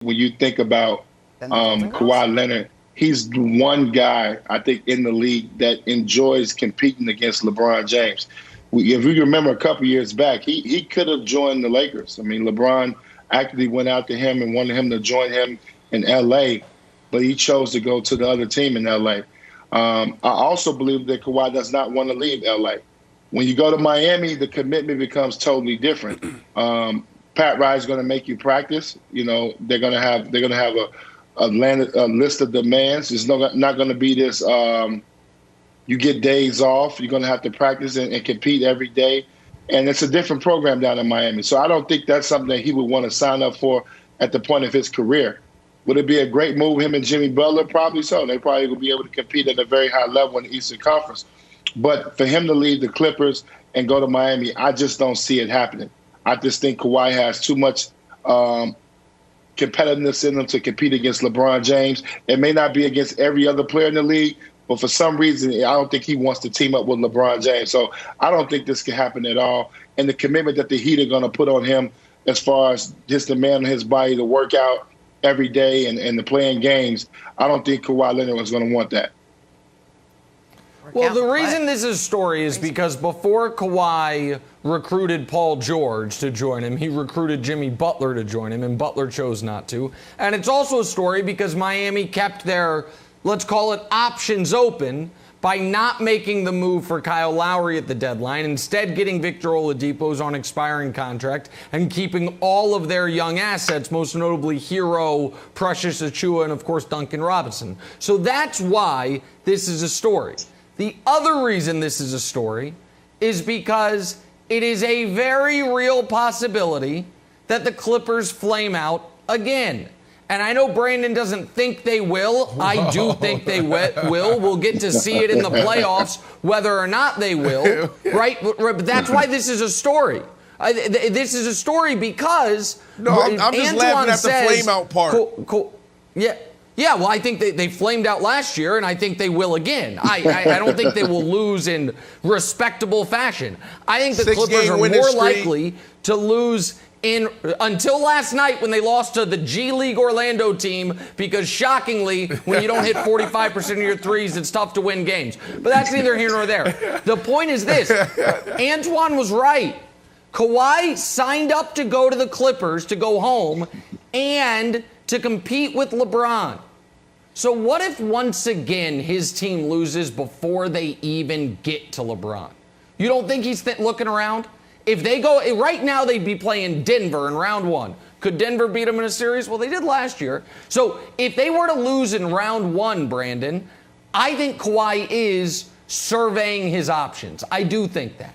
when you think about Kawhi Leonard, he's the one guy, I think, in the league that enjoys competing against LeBron James. If you remember a couple years back, he could have joined the Lakers. I mean, LeBron actually went out to him and wanted him to join him in L.A., but he chose to go to the other team in L.A. I also believe that Kawhi does not want to leave L.A. When you go to Miami, the commitment becomes totally different. Pat Riley's going to make you practice. You know, they're going to have a list of demands. It's not going to be this. You get days off. You're going to have to practice and compete every day. And it's a different program down in Miami. So I don't think that's something that he would want to sign up for at the point of his career. Would it be a great move, him and Jimmy Butler? Probably so. They probably will be able to compete at a very high level in the Eastern Conference. But for him to leave the Clippers and go to Miami, I just don't see it happening. I just think Kawhi has too much competitiveness in him to compete against LeBron James. It may not be against every other player in the league, but for some reason, I don't think he wants to team up with LeBron James. So I don't think this can happen at all. And the commitment that the Heat are going to put on him as far as his demand on his body to work out every day and to play in games, I don't think Kawhi Leonard was going to want that. Well, the reason this is a story is because before Kawhi recruited Paul George to join him, he recruited Jimmy Butler to join him, and Butler chose not to. And it's also a story because Miami kept their, let's call it, options open by not making the move for Kyle Lowry at the deadline, instead getting Victor Oladipo's on expiring contract and keeping all of their young assets, most notably Hero, Precious Achiuwa, and, of course, Duncan Robinson. So that's why this is a story. The other reason this is a story is because it is a very real possibility that the Clippers flame out again. And I know Brandon doesn't think they will. I do think they will. We'll get to see it in the playoffs, whether or not they will, right? But that's why this is a story. This is a story because I'm just laughing at the flame out part. Yeah, well, I think they flamed out last year, and I think they will again. I don't think they will lose in respectable fashion. I think the Clippers are more likely to lose until last night when they lost to the G League Orlando team, because shockingly, when you don't hit 45% of your threes, it's tough to win games. But that's neither here nor there. The point is this. Antoine was right. Kawhi signed up to go to the Clippers, to go home, and to compete with LeBron. So what if once again his team loses before they even get to LeBron? You don't think he's looking around? If they go, right now they'd be playing Denver in round one. Could Denver beat them in a series? Well, they did last year. So if they were to lose in round one, Brandon, I think Kawhi is surveying his options. I do think that.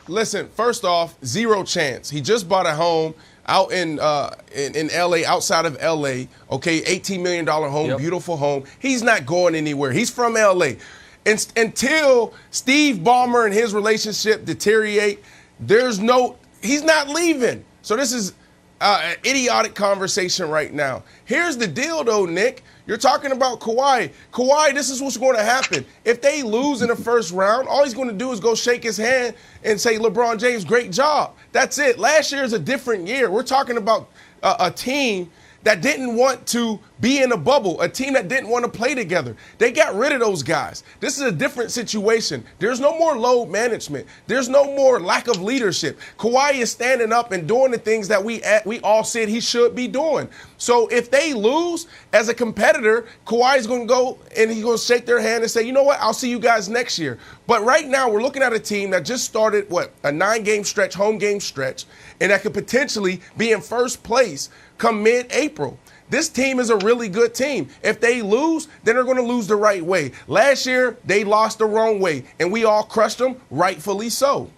Listen, first off, zero chance. He just bought a home out in L.A., outside of L.A., okay, $18 million home, yep. Beautiful home. He's not going anywhere. He's from L.A. Until Steve Ballmer and his relationship deteriorate, he's not leaving. So this is an idiotic conversation right now. Here's the deal, though, Nick. You're talking about Kawhi. Kawhi, this is what's going to happen. If they lose in the first round, all he's going to do is go shake his hand and say, LeBron James, great job. That's it. Last year is a different year. We're talking about a team that didn't want to be in a bubble, a team that didn't want to play together. They got rid of those guys. This is a different situation. There's no more load management. There's no more lack of leadership. Kawhi is standing up and doing the things that we all said he should be doing. So if they lose as a competitor, Kawhi is going to go and he's going to shake their hand and say, you know what, I'll see you guys next year. But right now we're looking at a team that just started, a 9-game stretch, home game stretch, and that could potentially be in first place come mid-April. This team is a really good team. If they lose, then they're going to lose the right way. Last year, they lost the wrong way, and we all crushed them, rightfully so.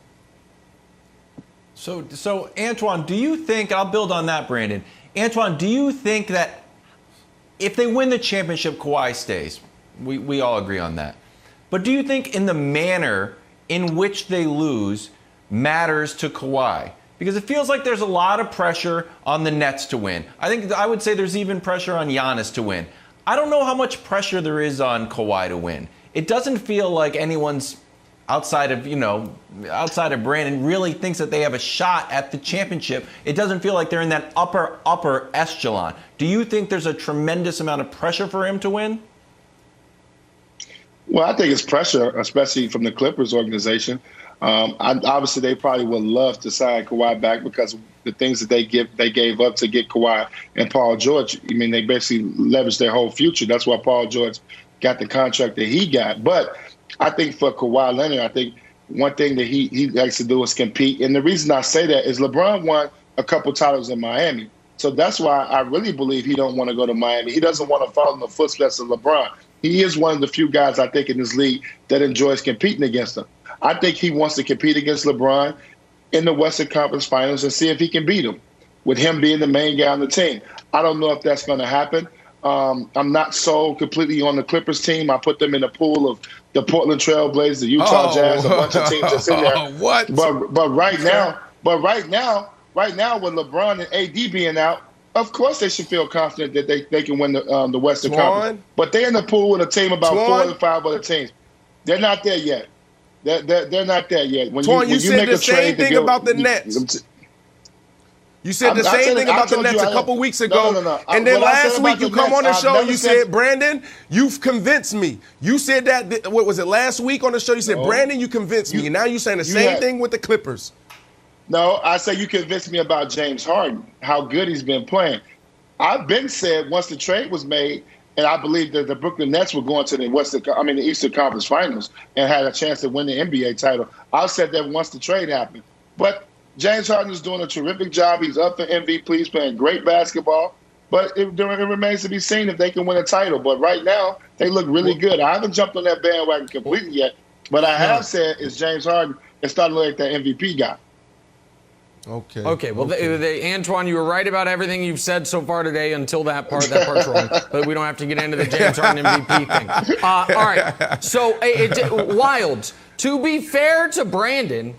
So Antoine, do you think, I'll build on that, Brandon. Antoine, do you think that if they win the championship, Kawhi stays? We all agree on that. But do you think in the manner in which they lose matters to Kawhi? Because it feels like there's a lot of pressure on the Nets to win. I would say there's even pressure on Giannis to win. I don't know how much pressure there is on Kawhi to win. It doesn't feel like anyone's outside of Brandon, really thinks that they have a shot at the championship. It doesn't feel like they're in that upper echelon. Do you think there's a tremendous amount of pressure for him to win? Well, I think it's pressure, especially from the Clippers organization. Obviously, they probably would love to sign Kawhi back because of the things that they gave up to get Kawhi and Paul George. I mean, they basically leveraged their whole future. That's why Paul George got the contract that he got. But I think for Kawhi Leonard, I think one thing that he likes to do is compete. And the reason I say that is LeBron won a couple titles in Miami. So that's why I really believe he don't want to go to Miami. He doesn't want to follow in the footsteps of LeBron. He is one of the few guys, I think, in this league that enjoys competing against him. I think he wants to compete against LeBron in the Western Conference Finals and see if he can beat him, with him being the main guy on the team. I don't know if that's going to happen. I'm not sold completely on the Clippers team. I put them in the pool of the Portland Trail Blazers, the Utah Jazz, a bunch of teams that's in there. What? But right now, with LeBron and AD being out, of course they should feel confident that they can win the Western Conference. But they're in the pool with a team about 4 or 5 other teams. They're not there yet. They're not there yet. When you said the same thing about the Nets. You said the same thing about the Nets a couple weeks ago. No. And then last week you come on the show and you said, Brandon, you've convinced me. You said that, what was it, last week on the show? You said, Brandon, you convinced me. And now you're saying the same thing with the Clippers. No, I say you convinced me about James Harden, how good he's been playing. I've been said once the trade was made, and I believe that the Brooklyn Nets were going to the Eastern Conference Finals and had a chance to win the NBA title. I said that once the trade happened. But James Harden is doing a terrific job. He's up for MVP. He's playing great basketball. But it remains to be seen if they can win a title. But right now, they look really good. I haven't jumped on that bandwagon completely yet. But I have said is James Harden is starting to look like that MVP guy. Okay. Well, Antoine, you were right about everything you've said so far today until that part's wrong. But we don't have to get into the James Harden MVP thing. All right. So, Wilds, to be fair to Brandon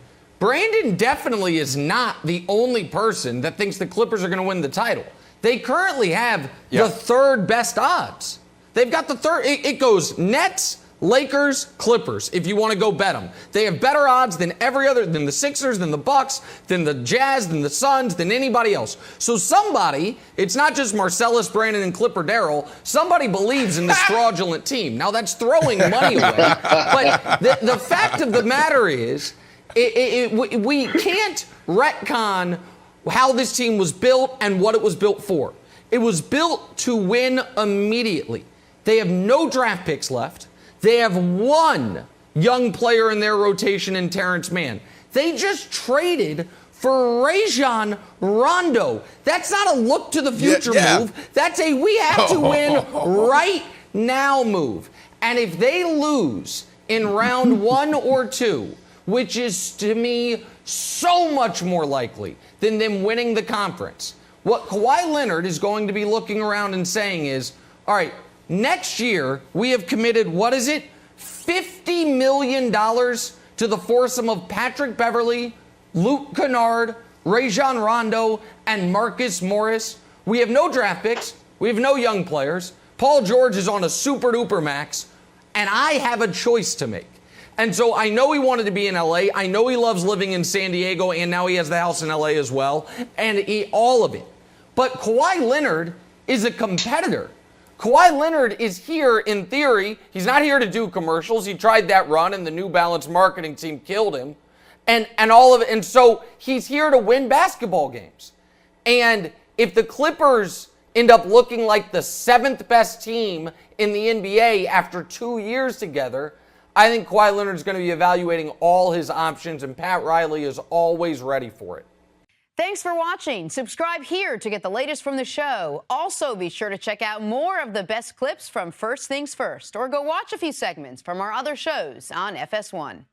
definitely is not the only person that thinks the Clippers are going to win the title. They currently have the third best odds. They've got the third. It goes Nets, Lakers, Clippers, if you want to go bet them. They have better odds than than the Sixers, than the Bucks, than the Jazz, than the Suns, than anybody else. So somebody, it's not just Marcellus, Brandon, and Clipper Darrell, somebody believes in this fraudulent team. Now that's throwing money away. But the fact of the matter is, we can't retcon how this team was built and what it was built for. It was built to win immediately. They have no draft picks left. They have one young player in their rotation in Terrence Mann. They just traded for Rajon Rondo. That's not a look to the future move. That's a we have to win right now move. And if they lose in round 1 or 2, which is to me so much more likely than them winning the conference, what Kawhi Leonard is going to be looking around and saying is, all right, next year, we have committed, $50 million to the foursome of Patrick Beverley, Luke Kennard, Rajon Rondo, and Marcus Morris. We have no draft picks. We have no young players. Paul George is on a super-duper max, and I have a choice to make. And so I know he wanted to be in L.A. I know he loves living in San Diego, and now he has the house in L.A. as well, and all of it. But Kawhi Leonard is a competitor. Kawhi Leonard is here in theory. He's not here to do commercials. He tried that run, and the New Balance marketing team killed him. And all of it. And so he's here to win basketball games. And if the Clippers end up looking like the 7th best team in the NBA after 2 years together, I think Kawhi Leonard is going to be evaluating all his options, and Pat Riley is always ready for it. Thanks for watching. Subscribe here to get the latest from the show. Also, be sure to check out more of the best clips from First Things First, or go watch a few segments from our other shows on FS1.